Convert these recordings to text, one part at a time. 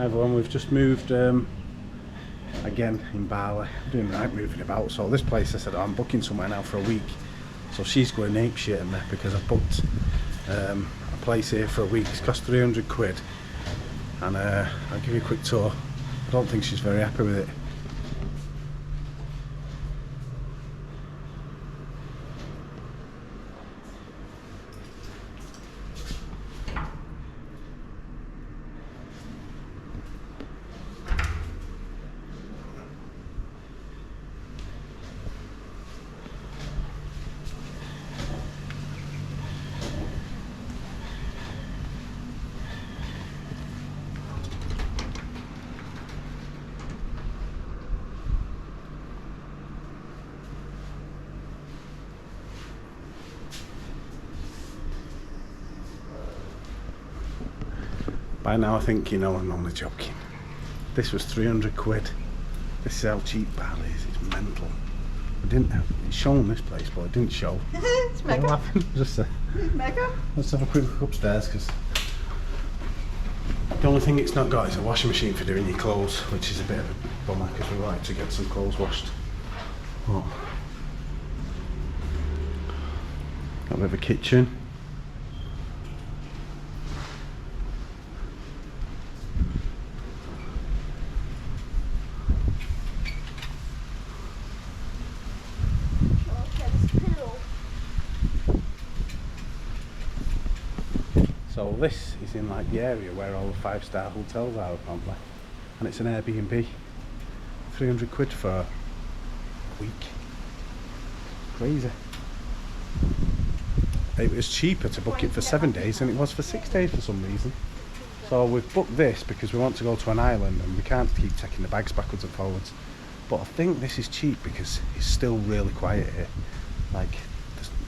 Hi everyone, we've just moved again in Bali. I'm doing right moving about. So this place, I said, oh, I'm booking somewhere now for a week. So she's going ape shit at me because I've booked a place here for a week. It's cost 300 quid. And I'll give you a quick tour. I don't think she's very happy with it. By now I think you know I'm only joking. This was 300 quid. This is how cheap Bali is, it's mental. It's shown this place, but it didn't show. It's mega. Laughing. Just mega. Let's have a quick look upstairs, because the only thing it's not got is a washing machine for doing your clothes, which is a bit of a bummer because we like to get some clothes washed. Oh. Got a bit of a kitchen. So this is in like the area where all the 5-star hotels are apparently, and it's an Airbnb. 300 quid for a week. Crazy. It was cheaper to book it for 7 days than it was for 6 days for some reason. So we've booked this because we want to go to an island and we can't keep taking the bags backwards and forwards. But I think this is cheap because it's still really quiet here. Like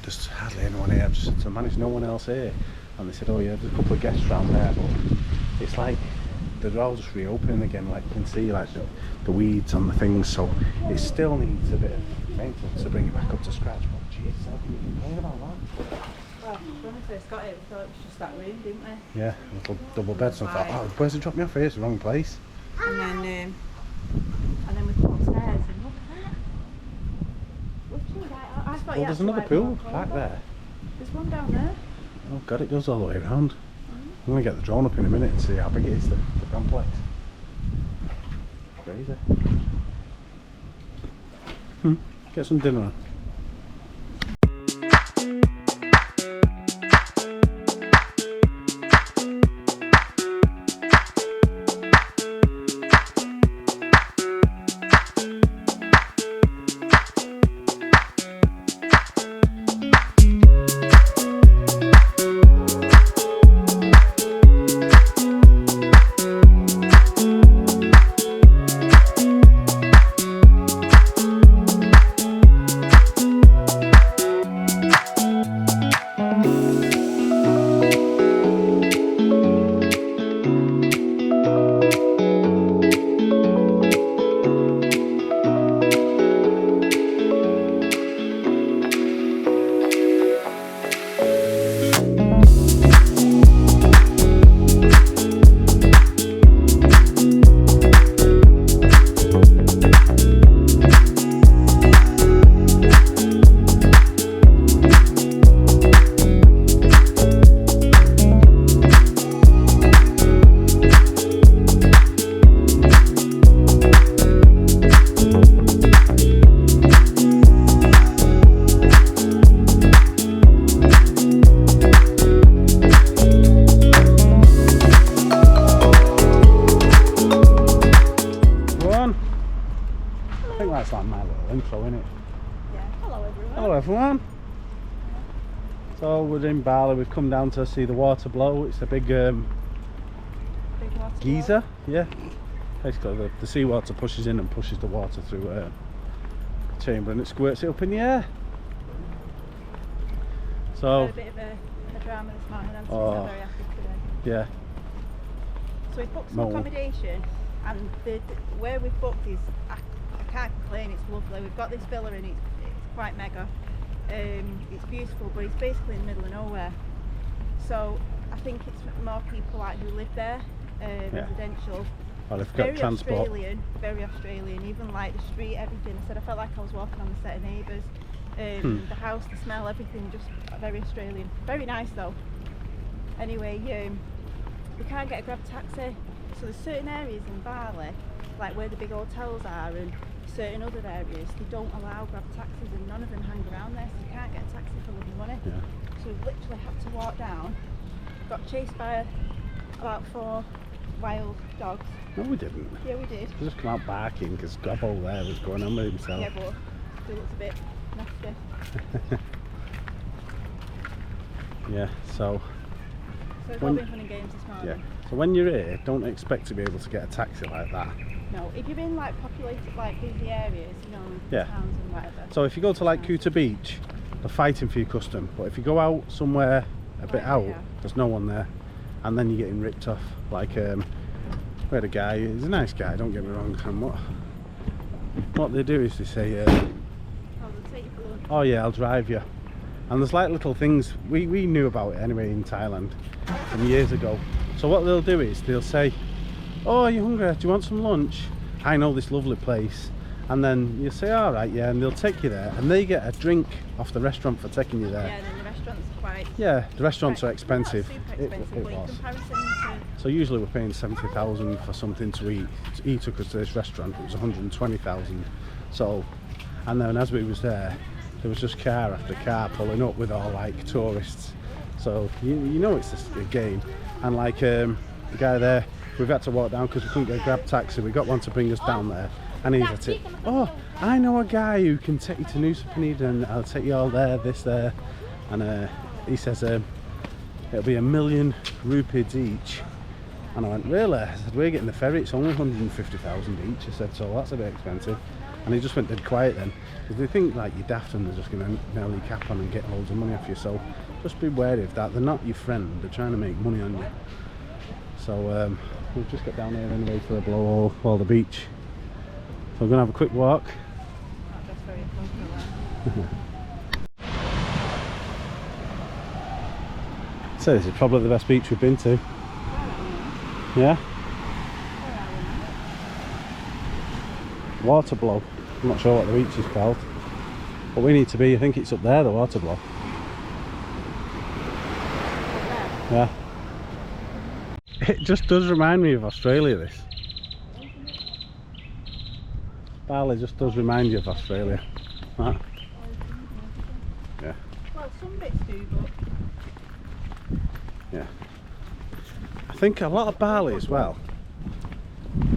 there's hardly anyone here. I've just said to the manager, no one else here. And they said, oh yeah, there's a couple of guests around there, but it's like they're all just reopening again. Like you can see, like the weeds on the things, so it still needs a bit of maintenance to bring it back up to scratch. But jeez, how can you complain about that? Well, when we first got it, we thought it was just that room, didn't we? Yeah, little double beds. And I thought, oh, where's it dropped me off here? It's the wrong place. And then we come upstairs and look at that. I thought Well, there's another pool back there. There's one down there. Oh god, it goes all the way around. I'm going to get the drone up in a minute and see how big it is, the complex. Crazy. Get some dinner on. That's like my little intro, isn't it? Yeah. Hello everyone. Hello everyone. So we're in Bali. We've come down to see the water blow. It's a big Big water geyser. Yeah. Basically, the seawater pushes in and pushes the water through a chamber, and it squirts it up in the air. So. A bit of a drama this morning. I'm Oh. very happy today. Yeah. So we've booked some No. accommodation, and where we've booked is, I can't complain, it's lovely. We've got this villa and it's quite mega. It's beautiful, but it's basically in the middle of nowhere. So I think it's more people like who live there residential. Well, they've got transport. Very Australian. Even like the street, everything. I said I felt like I was walking on the set of Neighbours. The house, the smell, everything, just very Australian. Very nice though. Anyway, we can't get a grab taxi. So there's certain areas in Bali, like where the big hotels are, and certain other areas, they don't allow grab taxis, and none of them hang around there, so you can't get a taxi for loving money. Yeah. So we literally had to walk down. Got chased by about 4 wild dogs. No, we didn't. Yeah, we did. We just come out barking because Gobbo there was going on with himself. Yeah, but still looks a bit nasty. Yeah, so it's all been fun and games this morning. yeah. So when you're here, don't expect to be able to get a taxi like that. No, if you're in like populated, like busy areas, you know, Yeah. towns and whatever. So if you go to like Kuta Beach, they're fighting for your custom. But if you go out somewhere a bit out, there's no one there, and then you're getting ripped off. Like we had a guy. He's a nice guy. Don't get me wrong. And what they do is they say, Oh, they'll take you for lunch. "Oh yeah, I'll drive you." And there's like little things we knew about it anyway in Thailand from years ago. So what they'll do is they'll say, "Oh, are you hungry? Do you want some lunch? I know this lovely place." And then you say, "All right, yeah," and they'll take you there, and they get a drink off the restaurant for taking you there. Yeah, and then the restaurant's quite... Yeah, the restaurants are expensive. Not super expensive, It but in was. comparison to... So usually we're paying 70,000 for something to eat. He took us to this restaurant, it was 120,000. So, and then as we was there was just car after car pulling up with all like tourists. So you know it's a game. And like the guy there, we've had to walk down because we couldn't get a grab taxi. We got one to bring us down there, and he's at it. "Oh, I know a guy who can take you to Nusa Penida, and I'll take you all there, this, there." And he says it'll be 1,000,000 rupees each. And I went, "Really?" I said, "We're getting the ferry, it's only 150,000 each." I said, "So that's a bit expensive." And he just went dead quiet then, because they think like you're daft and they're just going to nail your cap on and get loads of money off you. So just be wary of that. They're not your friend, they're trying to make money on you. So we'll just get down here anyway for a blow all the beach. So we're going to have a quick walk. That's very appropriate. So this is probably the best beach we've been to. Yeah? Water blow. I'm not sure what the beach is called. But we need to be, I think it's up there, the water blow. Yeah. It just does remind me of Australia, this. Bali just does remind you of Australia. Huh? Yeah. Well, some bits do, but... Yeah. I think a lot of Bali as well,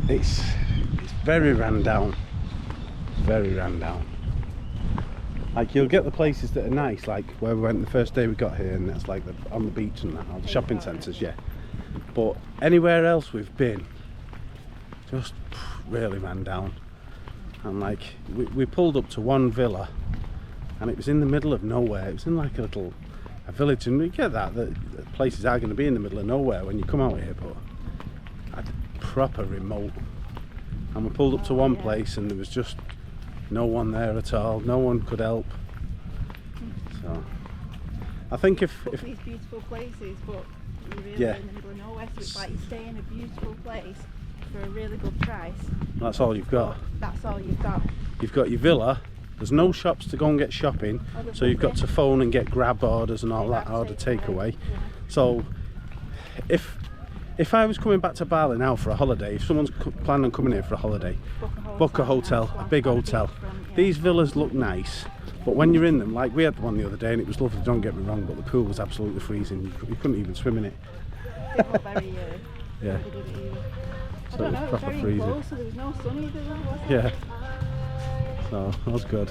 it's very ran down. Very ran down. Like you'll get the places that are nice, like where we went the first day we got here, and that's like on the beach and that, or the shopping centres, yeah. But anywhere else we've been, just really ran down. And like we pulled up to one villa, and it was in the middle of nowhere. It was in like a village, and we get that places are going to be in the middle of nowhere when you come out here, but proper remote. And we pulled up to one place, and there was just no one there at all. No one could help. So I think if these beautiful places, but you're really in the middle of nowhere, so it's like you stay in a beautiful place for a really good price. That's all you've got. That's all you've got. You've got your villa. There's no shops to go and get shopping, so you've got to phone and get grab orders and all that, order takeaway. Yeah. So if I was coming back to Bali now for a holiday, if someone's planning on coming here for a holiday, book a hotel, a big hotel. These villas look nice, but when you're in them, like we had one the other day and it was lovely, don't get me wrong, but the pool was absolutely freezing. You couldn't even swim in it. It was very, yeah. I don't know, it was very enclosed, so there was no sun either, was it? Yeah. So that was good.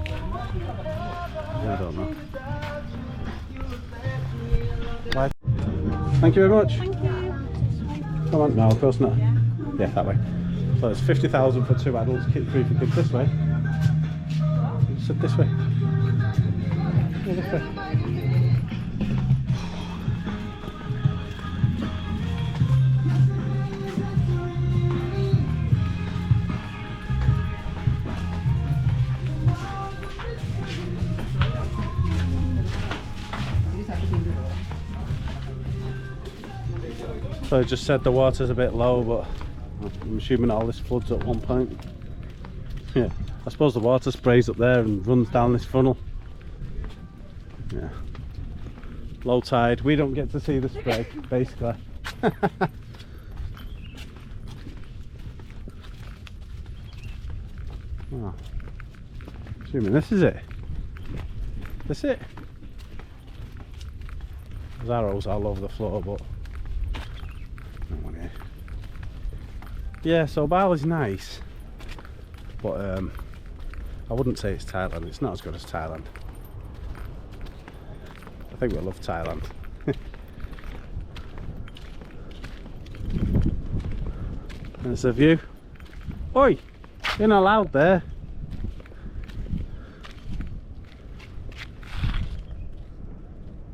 I don't know. Bye. Thank you very much. Thank you. Come on, no, of course not. Yeah, that way. So it's 50,000 for 2 adults, free for kids this way. Sit this way. Yeah, this way. So So I just said the water's a bit low, but I'm assuming all this floods at one point. Yeah, I suppose the water sprays up there and runs down this funnel. Yeah, low tide, we don't get to see the spray basically. Oh, assuming this is it. This it. There's arrows all over the floor, but no one here. Yeah, so Bali's nice, but I wouldn't say it's Thailand. It's not as good as Thailand. I think we love Thailand. There's a view. Oi! You're not allowed there.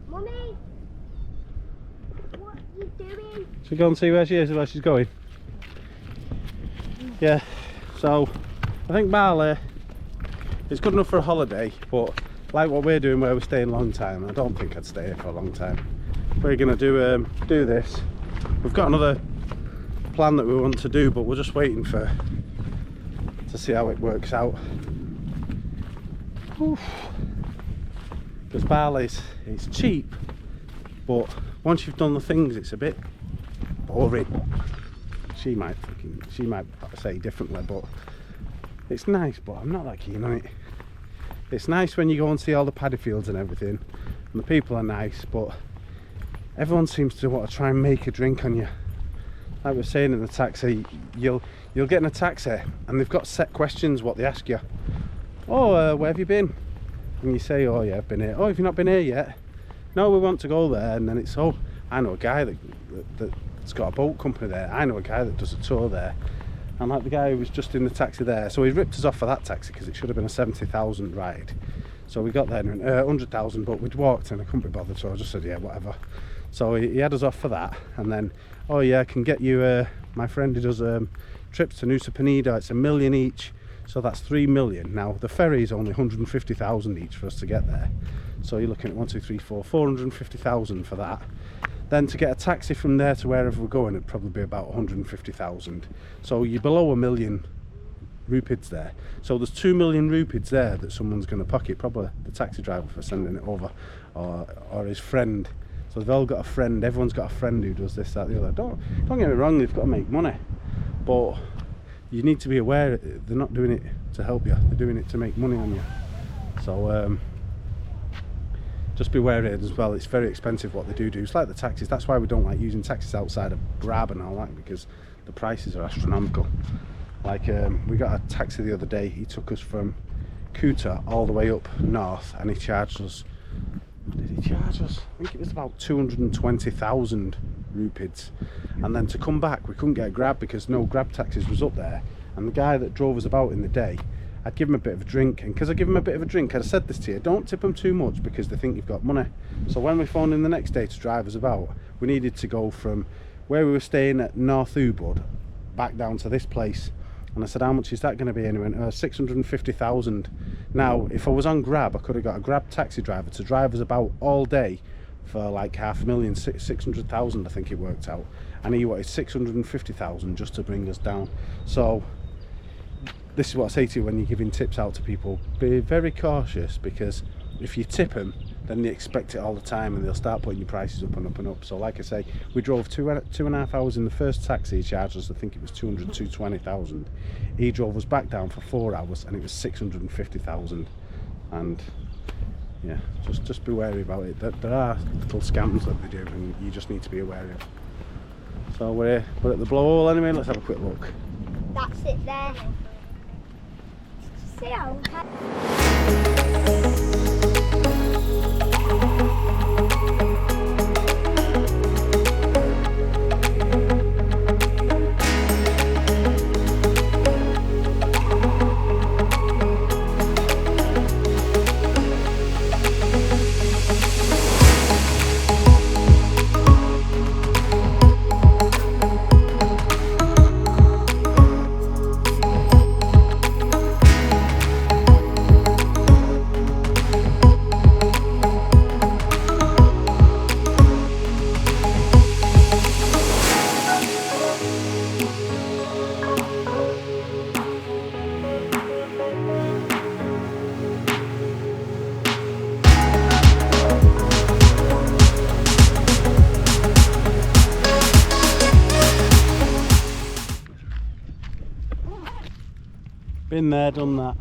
Mummy, what are you doing? Should we go and see where she is, where she's going? Yeah, so I think Bali, it's good enough for a holiday, but like what we're doing where we're staying a long time, I don't think I'd stay here for a long time. We're going to do this. We've got another plan that we want to do, but we're just waiting to see how it works out. Because Bali's, it's cheap, but once you've done the things, it's a bit boring. She might say differently, but it's nice, but I'm not that keen on it. It's nice when you go and see all the paddy fields and everything, and the people are nice, but everyone seems to want to try and make a drink on you. Like we were saying in the taxi, you'll get in a taxi and they've got set questions what they ask you. Oh, where have you been? And you say, oh yeah, I've been here. Oh, have you not been here yet? No, we want to go there. And then it's, oh, I know a guy that's got a boat company there. I know a guy that does a tour there. And like the guy who was just in the taxi there, so he ripped us off for that taxi because it should have been a 70,000 ride. So we got there and 100,000, but we'd walked and I couldn't be bothered, so I just said, yeah, whatever. So he had us off for that, and then, oh yeah, I can get you, my friend who does trips to Nusa Penida, it's $1 million each, so that's 3 million. Now the ferry is only 150,000 each for us to get there, so you're looking at 450,000 for that. Then to get a taxi from there to wherever we're going, it'd probably be about 150,000. So you're below 1 million rupees there. So there's 2 million rupees there that someone's going to pocket, probably the taxi driver for sending it over, or his friend. So they've all got a friend, everyone's got a friend who does this, that, the other. Don't get me wrong, they've got to make money, but you need to be aware they're not doing it to help you, they're doing it to make money on you. So just be wary as well. It's very expensive what they do. It's like the taxis. That's why we don't like using taxis outside of Grab and all that, because the prices are astronomical. Like we got a taxi the other day. He took us from Kuta all the way up north, and he charged us. Did he charge us? I think it was about 220,000 rupees. And then to come back, we couldn't get a Grab because no Grab taxis was up there. And the guy that drove us about in the day, I'd give him a bit of a drink, and because I give him a bit of a drink, I'd said this to you, don't tip them too much because they think you've got money. So when we phoned in the next day to drive us about, we needed to go from where we were staying at North Ubud back down to this place. And I said, how much is that going to be? And he went, 650,000. Now, if I was on Grab, I could have got a Grab taxi driver to drive us about all day for like 500,000, 600,000 I think it worked out. And he wanted 650,000 just to bring us down. So this is what I say to you when you're giving tips out to people. Be very cautious, because if you tip them, then they expect it all the time and they'll start putting your prices up and up and up. So like I say, we drove 2.5 hours in the first taxi. He charged us, I think it was 220,000. He drove us back down for 4 hours and it was 650,000. And yeah, just be wary about it. There are little scams that they do and you just need to be aware of. So we're at the blowhole anyway. Let's have a quick look. That's it there. See how Been there, done that.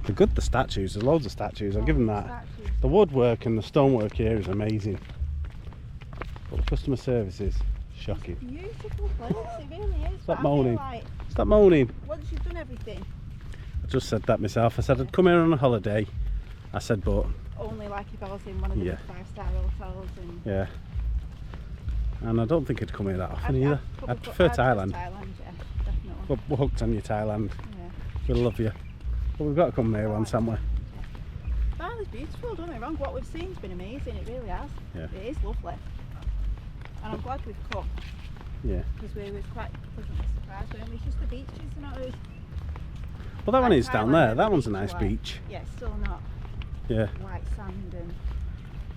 They're good, the statues. There's loads of statues. I'll give them that. The woodwork and the stonework here is amazing. But the customer service is shocking. Beautiful place, it really is. Stop moaning. Like, Stop moaning. once you've done everything. I just said that myself. I said I'd come here on a holiday. I said, but Only like if I was in one of the Yeah. big 5-star hotels and... yeah. And I don't think I'd come here that often either. probably I'd prefer choose Thailand. Thailand, yeah, definitely. We're hooked on you, Thailand. Yeah. We love you. But we've got to come here once, haven't we? Bali's beautiful, don't get me wrong. What we've seen's been amazing, it really has. Yeah. It is lovely. And I'm glad we've come, Yeah. because we was quite pleasantly surprised. But it's just the beaches, they're not as... Well, that one like is down Thailand, there. the That one's a beach nice are- beach. Yeah, it's still not Yeah. white sand and...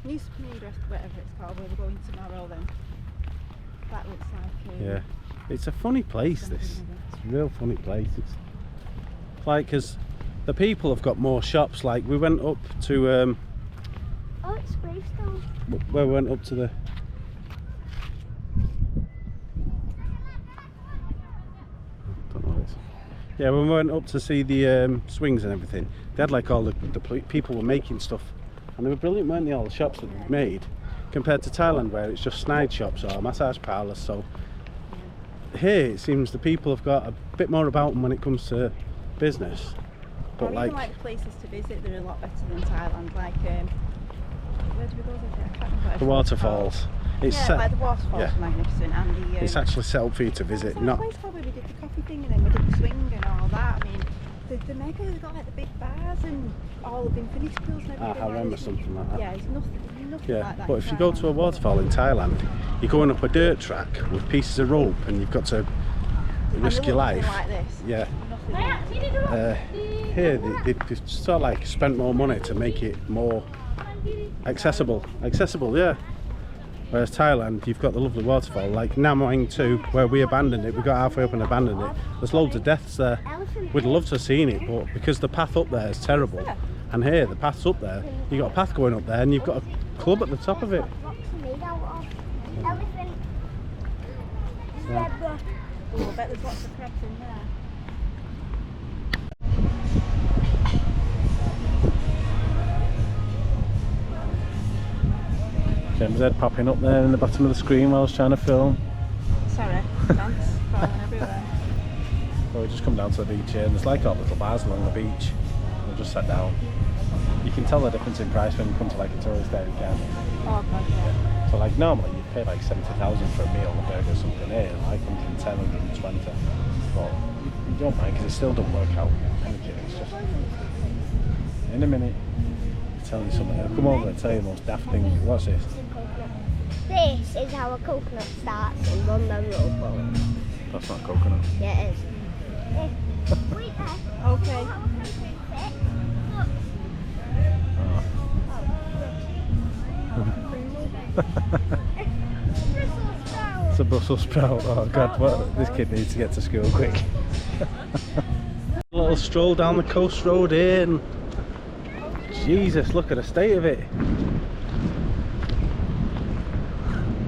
New Penida, whatever it's called, where we're going tomorrow then. That looks like... Yeah. It's a funny place, this. It's a real funny place. It's like, because the people have got more shops. Like, we went up to... Oh, it's Gravestone. where we went up to the... don't know what it is. Yeah, when we went up to see the swings and everything, they had like all the people were making stuff, and they were brilliant, weren't they, all the shops that they've made, compared to Thailand where it's just snide shops or massage parlours. So here it seems the people have got a bit more about them when it comes to business. But Or even like the places to visit, they're a lot better than Thailand. Like, where do we go? I can't remember. the waterfalls. It's Yeah, set, like the waterfalls yeah. are magnificent, and the... it's actually set up for you to what's visit, that not... place called where we did the coffee thing and then we did the swing and all that. I mean, the mega, they've got like the big bars and all of the infinity pools and everything. I remember something like that. Yeah, it's nothing Yeah, like that. but in if you go to a Thailand. waterfall in Thailand, you're going up a dirt track with pieces of rope and you've got to And risk they your look life. nothing like this. Yeah. Nothing like this. Here they've sort of like spent more money to make it more accessible. Yeah. Whereas Thailand, you've got the lovely waterfall, like Namoang 2, where we abandoned it. We got halfway up and abandoned it. There's loads of deaths there. We'd love to have seen it, but because the path up there is terrible, and here the path's up there, you've got a path going up there, and you've got a club at the top of it. What's made out of? Elephant. Zebra. Oh, I bet there's lots of crabs in there. James' head popping up there in the bottom of the screen while I was trying to film. Sorry, thanks. Falling everywhere. Well, we just come down to the beach here, and there's like all little bars along the beach. We'll just sat down. You can tell the difference in price when you come to like a tourist area, can't you? Oh, God, yeah. So like normally you'd pay like 70,000 for a meal, a burger or something here, like 110, 120. But you don't mind because it still don't work out. Anything, it's just... In a minute, I'll tell you something. I'll come over and tell you the most daft thing. What's this? This is how a coconut starts and run the rope. That's not coconut. Yeah, it is. Wait there. Okay. It's a Brussels sprout. Oh God, what? This kid needs to get to school quick. A little stroll down the coast road here, and Jesus, look at the state of it.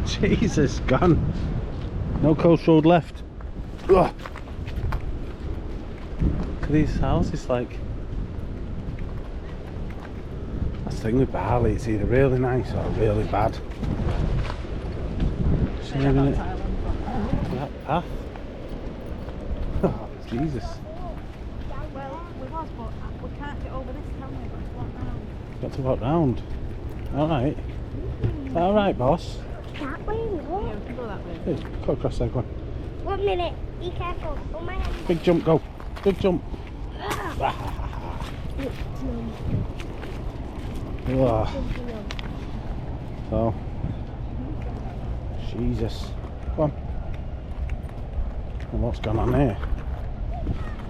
Jesus, gone. No coast road left. Ugh. Look at these houses, like. That's the thing with Bali, it's either really nice or really bad. Say that about Isn't it? Thailand, but- That path. Oh, Jesus. Well, we was, but we can't get over this, can we? We've got to walk round. Got to walk round. Alright. Is that alright, boss? That way, no. Yeah, we can go that way. Hey, go across there, go on. 1 minute. Be careful. Oh my hand. Big jump, go. Big jump. Ugh. So. Jesus. Go on. Well, what's going on here?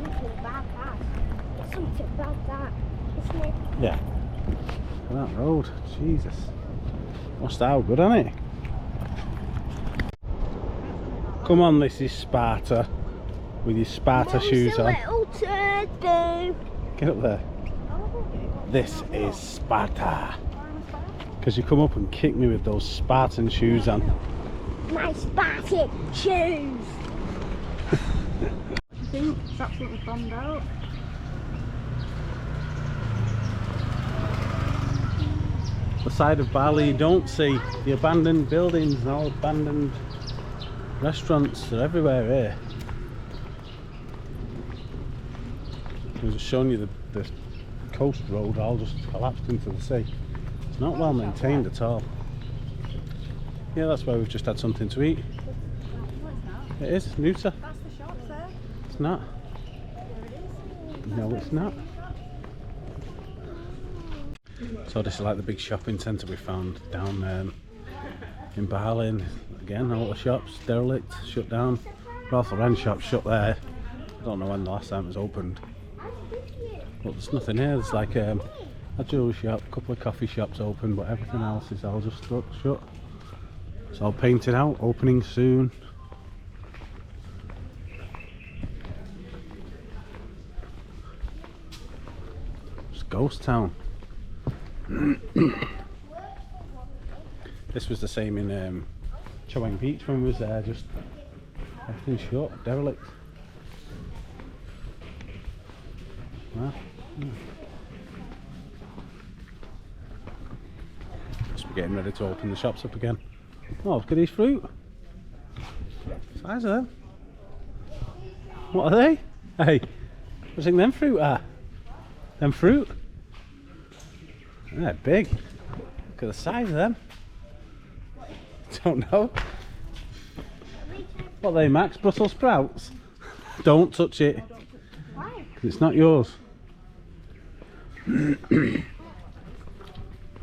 Something about that. There's something about that. Isn't it? Yeah. That road. Jesus. What's that good, isn't it? Come on, this is Sparta. With your Sparta shoes on. Little turtle. Get up there. This is Sparta. Because you come up and kick me with those Spartan shoes on. My Spartan shoes. I think it's absolutely bombed out. The side of Bali you don't see the abandoned buildings and all abandoned restaurants are everywhere here. I'm just showing you the coast road all just collapsed into the sea. It's not well maintained at all. Yeah, that's where we've just had something to eat. No, it's not. It is, Nusa. That's the shops there. It's not. There it is. No, it's not. So this is like the big shopping centre we found down in Bali. And again, all the shops derelict, shut down. Ralph Lauren shop shut there. I don't know when the last time it was opened. But there's nothing here. There's like a jewellery shop, a couple of coffee shops open, but everything else is all just shut. It's all painted out, opening soon. It's ghost town. This was the same in Chaweng Beach when we was there, just everything shut, derelict. Well, yeah. Must be getting ready to open the shops up again. Oh, look at these fruit. Size of them. What are they? Hey, what do you think them fruit are? Them fruit? They're big. Look at the size of them. Don't know. What are they, Max? Brussels sprouts? Don't touch it. Why? It's not yours. I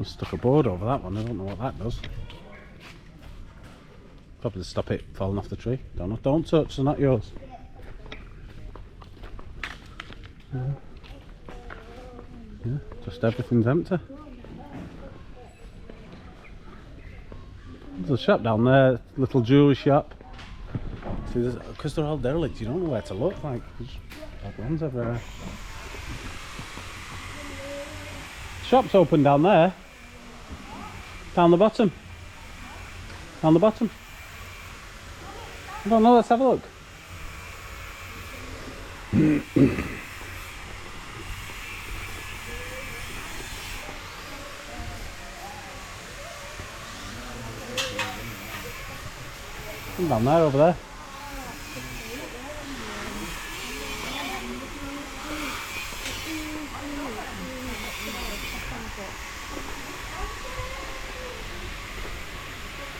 stuck a board over that one. I don't know what that does. Probably to stop it falling off the tree. Don't touch. They're not yours. Yeah, just everything's empty. There's a shop down there, little jewellery shop. See, because they're all derelict, you don't know where to look. Like, there's bad ones everywhere. Shop's open down there. Down the bottom. Down the bottom. I don't know, let's have a look. Down there, over there.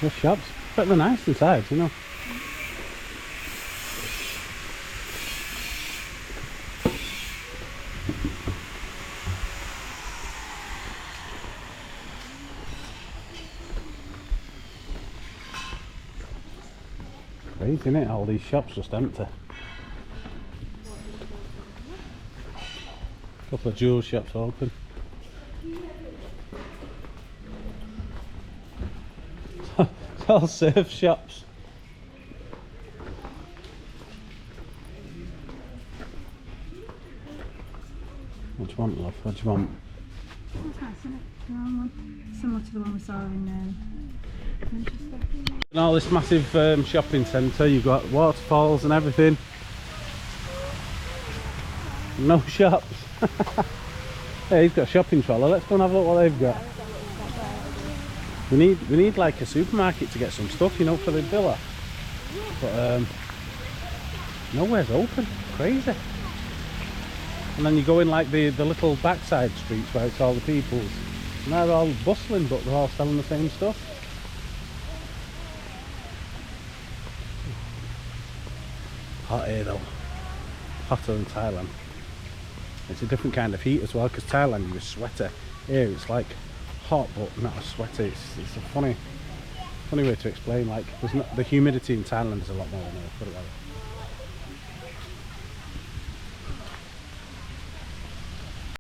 The shop's pretty nice inside, you know. Crazy, isn't it? All these shops just empty. A couple of jewel shops open. It's all surf shops. What do you want, love? What do you want? That's nice, isn't it? The round one. Similar to the one we saw in Manchester. And all this massive shopping centre, you've got waterfalls and everything. No shops. Hey, he's got a shopping trolley. Let's go and have a look what they've got. We need like a supermarket to get some stuff, you know, for the villa. But nowhere's open. Crazy. And then you go in like the little backside streets where it's all the people's. And they're all bustling, but they're all selling the same stuff. Hot here though. Hotter than Thailand. It's a different kind of heat as well, because Thailand you were sweaty. Here it's like hot but not as sweaty. It's a funny way to explain. Like there's not, the humidity in Thailand is a lot more than here, put it that way.